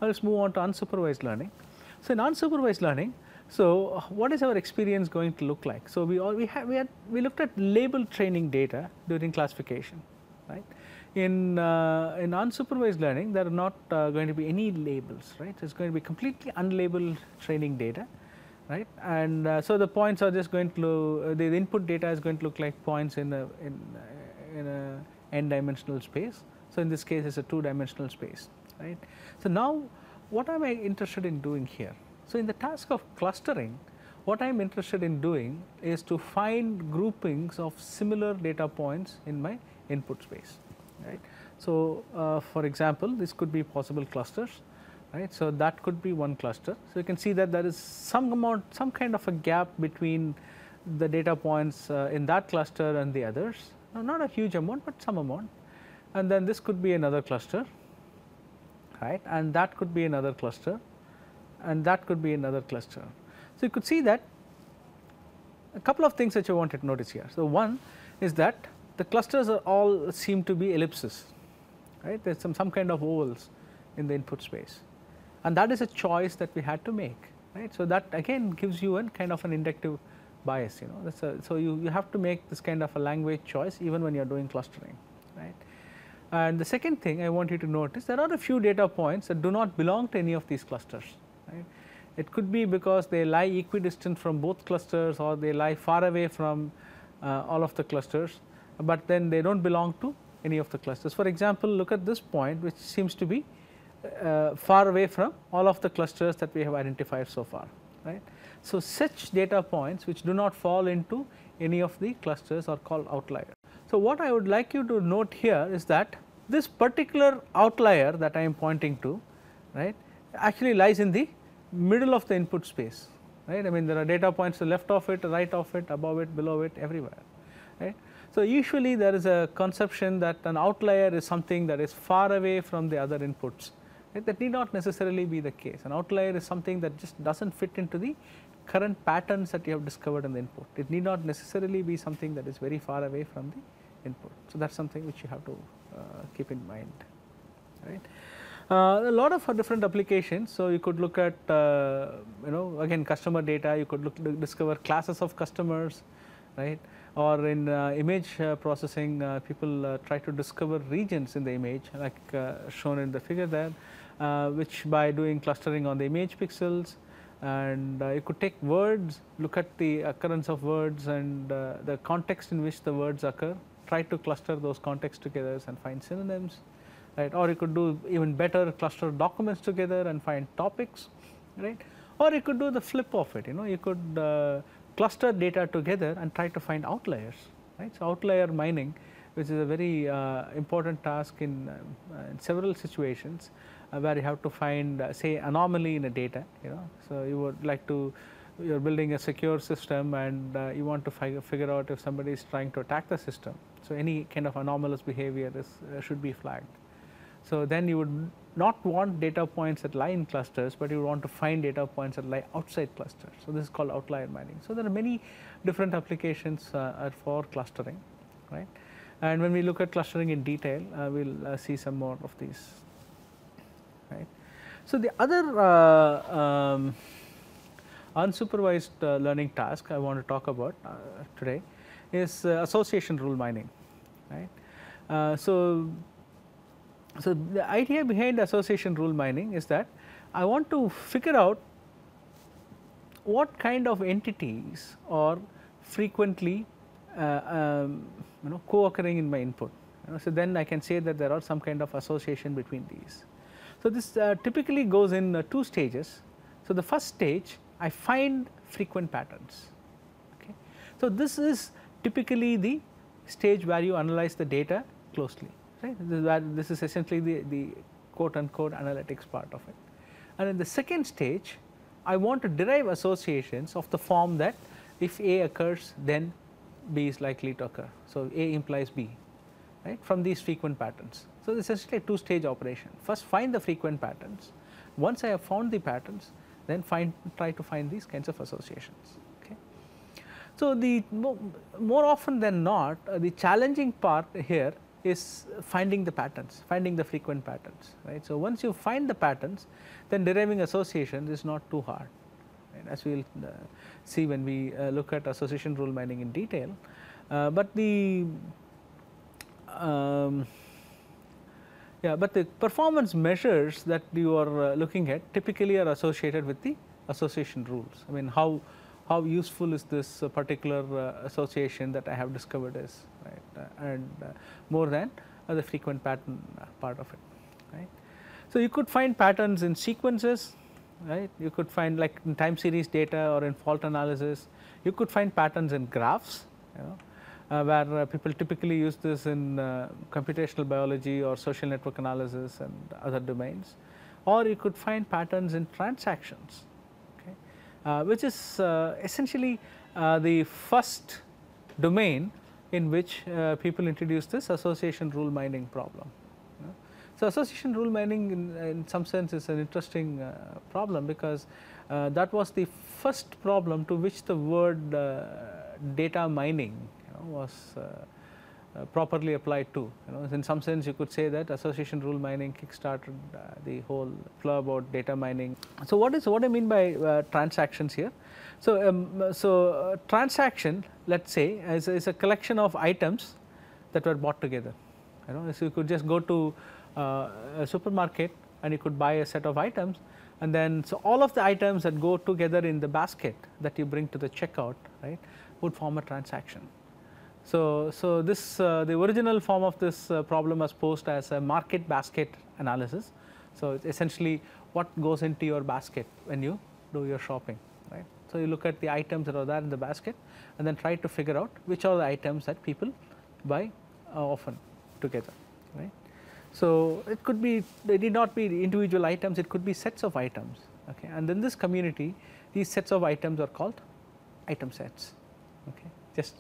Let's move on to unsupervised learning. So, in unsupervised learning, so what is our experience going to look like? So, we looked at label training data during classification, right. In unsupervised learning, there are not going to be any labels, right. It is going to be completely unlabeled training data, right. And so the points are just going to the input data is going to look like points in a n dimensional space. So, in this case, it is a 2-dimensional space, right. So, now what am I interested in doing here? So, in the task of clustering, what I am interested in doing is to find groupings of similar data points in my input space, right. So, for example, this could be possible clusters, right. So, that could be one cluster. So, you can see that there is some kind of a gap between the data points in that cluster and the others, not a huge amount, but some amount. And then this could be another cluster, right, and that could be another cluster, and that could be another cluster. So, you could see that a couple of things that you wanted to notice here. So, one is that the clusters are all seem to be ellipses, right. There is some kind of ovals in the input space, and that is a choice that we had to make, right. So, that again gives you a kind of an inductive bias, so you have to make this kind of a language choice even when you are doing clustering, right. And the second thing I want you to notice, there are a few data points that do not belong to any of these clusters, right. It could be because they lie equidistant from both clusters, or they lie far away from all of the clusters, but then they do not belong to any of the clusters. For example, look at this point, which seems to be far away from all of the clusters that we have identified so far, right. So, such data points which do not fall into any of the clusters are called outliers. So, what I would like you to note here is that this particular outlier that I am pointing to, right, actually lies in the middle of the input space, right. I mean, there are data points to the left of it, right of it, above it, below it, everywhere, right. So, usually there is a conception that an outlier is something that is far away from the other inputs, right. That need not necessarily be the case. An outlier is something that just does not fit into the current patterns that you have discovered in the input. It need not necessarily be something that is very far away from the input. So, that is something which you have to keep in mind, right. A lot of different applications. So, you could look at again customer data, you could discover classes of customers, right, or in image processing, people try to discover regions in the image, like shown in the figure there, which by doing clustering on the image pixels. And you could take words, look at the occurrence of words and the context in which the words occur, try to cluster those contexts together and find synonyms, right. Or you could do even better, cluster documents together and find topics, right. Or you could do the flip of it, you could cluster data together and try to find outliers, right. So, outlier mining, which is a very important task in several situations, where you have to find say anomaly in a data, So, you would like to, you are building a secure system and you want to figure out if somebody is trying to attack the system. So, any kind of anomalous behavior should be flagged. So, then you would not want data points that lie in clusters, but you want to find data points that lie outside clusters. So, this is called outlier mining. So, there are many different applications for clustering, right. And when we look at clustering in detail, we will see some more of these, right. So, the other unsupervised learning task I want to talk about today is association rule mining, right. So, the idea behind association rule mining is that I want to figure out what kind of entities are frequently co-occurring in my input. So, then I can say that there are some kind of association between these. So, this typically goes in 2 stages. So, the first stage I find frequent patterns. Okay. So, this is typically the stage where you analyze the data closely, right. This is essentially the quote unquote analytics part of it. And in the second stage, I want to derive associations of the form that if A occurs, then B is likely to occur. So, A implies B, right, from these frequent patterns. So, this is essentially a 2-stage operation. First find the frequent patterns. Once I have found the patterns, then try to find these kinds of associations. Okay. So, the more often than not, the challenging part here is finding the patterns, finding the frequent patterns, right. So, once you find the patterns, then deriving associations is not too hard, right, as we will see when we look at association rule mining in detail. But the but the performance measures that you are looking at typically are associated with the association rules. I mean, how useful is this particular association that I have discovered is, right, and more than the frequent pattern part of it, right. So, you could find patterns in sequences, right, you could find like in time series data or in fault analysis, you could find patterns in graphs, you know, where people typically use this in computational biology or social network analysis and other domains, or you could find patterns in transactions, okay, which is essentially the first domain in which people introduce this association rule mining problem. You know. So, association rule mining in some sense is an interesting problem, because that was the first problem to which the word data mining was properly applied to. You know, in some sense you could say that association rule mining kick-started the whole flow about data mining. So, what I mean by transactions here? So, transaction, let us say, is a collection of items that were bought together. You know, so you could just go to a supermarket and you could buy a set of items, and then so all of the items that go together in the basket that you bring to the checkout, right, would form a transaction. So, this the original form of this problem was posed as a market basket analysis. So, it's essentially what goes into your basket when you do your shopping, right. So, you look at the items that are there in the basket and then try to figure out which are the items that people buy often together, right. So, it could be, they need not be individual items, it could be sets of items, okay. And in this community, these sets of items are called item sets, okay, just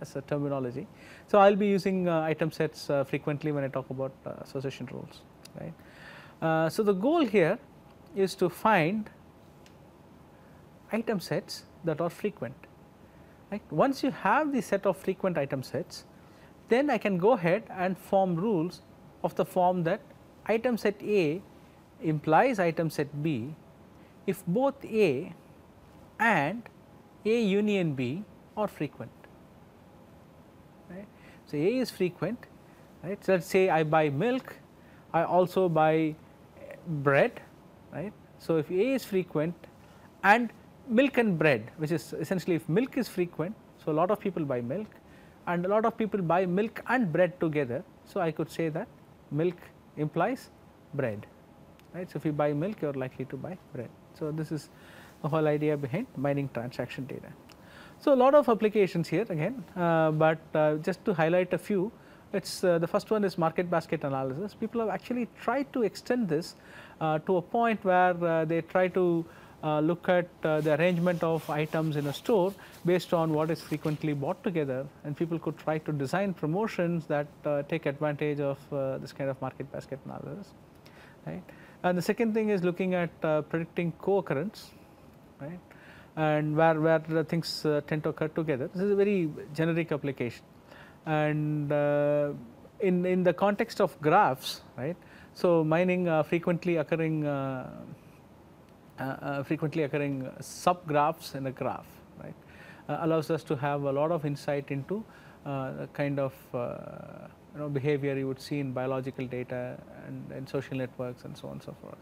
as a terminology. So, I will be using item sets frequently when I talk about association rules, right. So, the goal here is to find item sets that are frequent, right. Once you have the set of frequent item sets, then I can go ahead and form rules of the form that item set A implies item set B if both A and A union B are frequent, right. So, A is frequent, right. So, let us say I buy milk, I also buy bread, right. So, if A is frequent and milk and bread, which is essentially if milk is frequent, so a lot of people buy milk and a lot of people buy milk and bread together. So, I could say that milk implies bread, right. So, if you buy milk, you are likely to buy bread. So, this is the whole idea behind mining transaction data. So, a lot of applications here again, but just to highlight a few, it's the first one is market basket analysis. People have actually tried to extend this to a point where they try to look at the arrangement of items in a store based on what is frequently bought together, and people could try to design promotions that take advantage of this kind of market basket analysis, right. And the second thing is looking at predicting co-occurrence, right, and where the things tend to occur together. This is a very generic application, and in the context of graphs, right. So, mining frequently occurring subgraphs in a graph, right, allows us to have a lot of insight into the kind of behavior you would see in biological data and social networks and so on and so forth.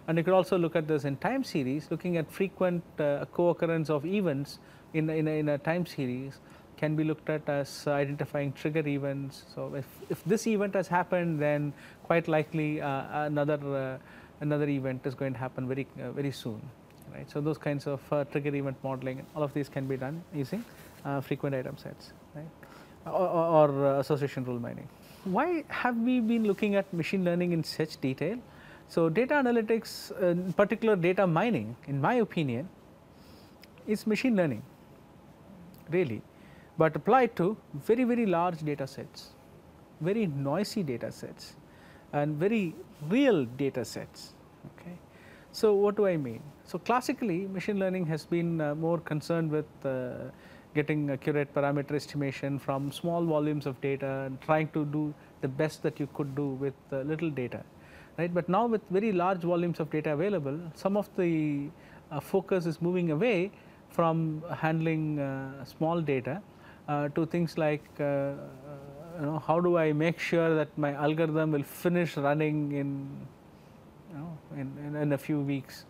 And you could also look at this in time series, looking at frequent co-occurrence of events in a time series can be looked at as identifying trigger events. So, if this event has happened, then quite likely another event is going to happen very soon, right. So, those kinds of trigger event modeling, all of these can be done using frequent item sets, right, or association rule mining. Why have we been looking at machine learning in such detail? So, data analytics, in particular data mining, in my opinion, is machine learning really, but applied to very large data sets, very noisy data sets and very real data sets, okay. So, what do I mean? So, classically machine learning has been more concerned with getting accurate parameter estimation from small volumes of data and trying to do the best that you could do with little data, right? But now with very large volumes of data available, some of the focus is moving away from handling small data to things like how do I make sure that my algorithm will finish running in a few weeks.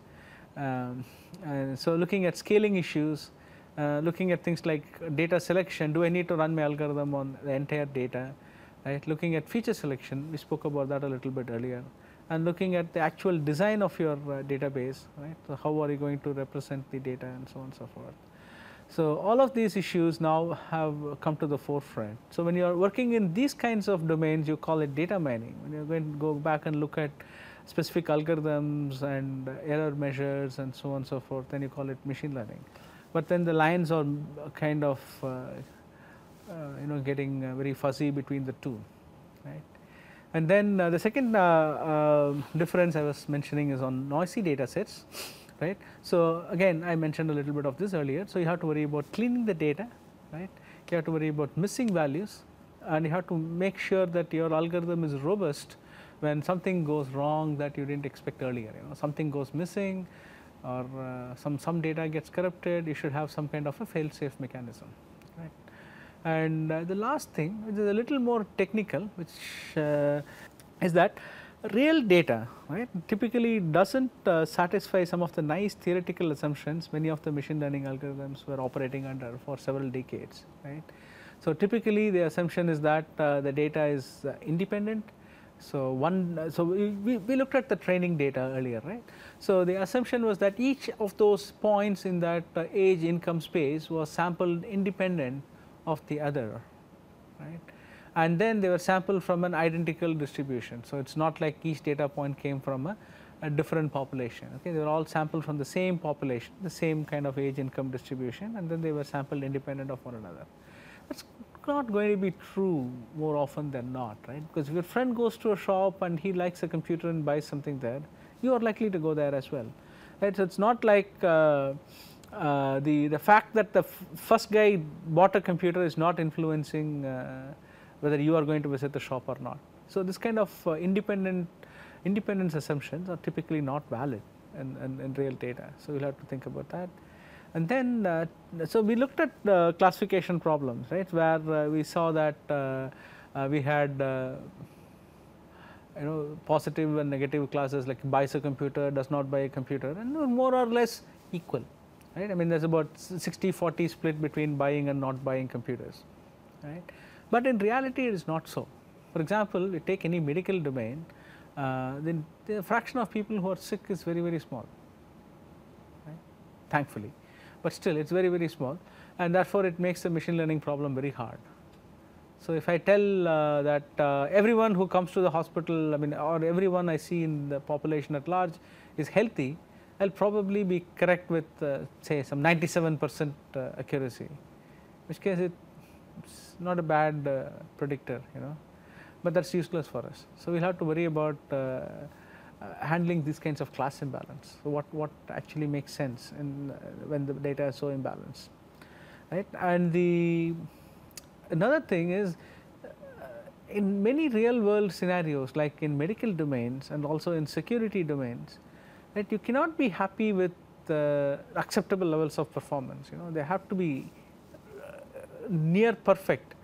And so looking at scaling issues, looking at things like data selection, do I need to run my algorithm on the entire data, right? Looking at feature selection, we spoke about that a little bit earlier, and looking at the actual design of your database, right? So how are you going to represent the data and so on and so forth. So all of these issues now have come to the forefront. So when you are working in these kinds of domains, you call it data mining. When you're going to go back and look at specific algorithms and error measures and so on and so forth, then you call it machine learning. But then the lines are kind of getting very fuzzy between the two, right? And then the second difference I was mentioning is on noisy data sets. Right. So again, I mentioned a little bit of this earlier. So you have to worry about cleaning the data, right? You have to worry about missing values, and you have to make sure that your algorithm is robust when something goes wrong that you didn't expect earlier. Something goes missing, or some data gets corrupted. You should have some kind of a fail-safe mechanism, right? And the last thing, which is a little more technical, which is that real data, right, typically doesn't satisfy some of the nice theoretical assumptions many of the machine learning algorithms were operating under for several decades, right. So typically the assumption is that the data is independent. So we looked at the training data earlier, right. So the assumption was that each of those points in that age income space was sampled independent of the other, right. And then they were sampled from an identical distribution. So it's not like each data point came from a different population. Okay, they were all sampled from the same population, the same kind of age income distribution, and then they were sampled independent of one another. That's not going to be true more often than not, right? Because if your friend goes to a shop and he likes a computer and buys something there, you are likely to go there as well, right? So it's not like the fact that the first guy bought a computer is not influencing whether you are going to visit the shop or not. So this kind of independence assumptions are typically not valid in real data. So we'll have to think about that. And then, so we looked at classification problems, right, where we saw that we had positive and negative classes, like buys a computer, does not buy a computer, and more or less equal, right. I mean, there's about 60-40 split between buying and not buying computers, right. But in reality, it is not so. For example, we take any medical domain, then the fraction of people who are sick is very, very small, right? Thankfully. But still, it's very, very small, and therefore it makes the machine learning problem very hard. So if I tell that everyone who comes to the hospital, or everyone I see in the population at large is healthy, I'll probably be correct with say some 97% accuracy, in which case it's not a bad predictor, but that's useless for us. So we'll have to worry about handling these kinds of class imbalance. So what actually makes sense when the data is so imbalanced, right? And another thing is, in many real world scenarios, like in medical domains and also in security domains, right, you cannot be happy with acceptable levels of performance. They have to be near perfect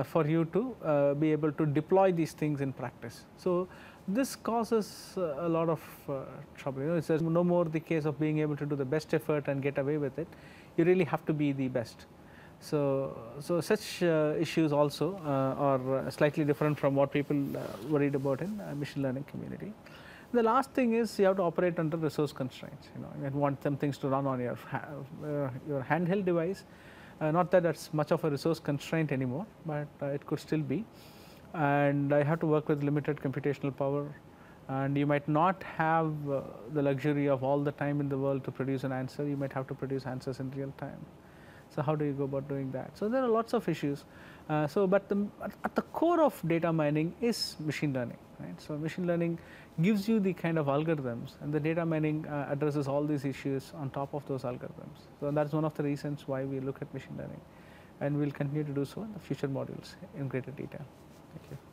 for you to be able to deploy these things in practice. So this causes a lot of trouble. It's no more the case of being able to do the best effort and get away with it. You really have to be the best. So such issues also are slightly different from what people worried about in machine learning community. The last thing is you have to operate under resource constraints. You want some things to run on your handheld device. Not that that's much of a resource constraint anymore, but it could still be. And I have to work with limited computational power, and you might not have the luxury of all the time in the world to produce an answer. You might have to produce answers in real time. So how do you go about doing that? So there are lots of issues. But at the core of data mining is machine learning. right? So machine learning gives you the kind of algorithms, and the data mining addresses all these issues on top of those algorithms. So that's one of the reasons why we look at machine learning, and we'll continue to do so in the future modules in greater detail. Thank you.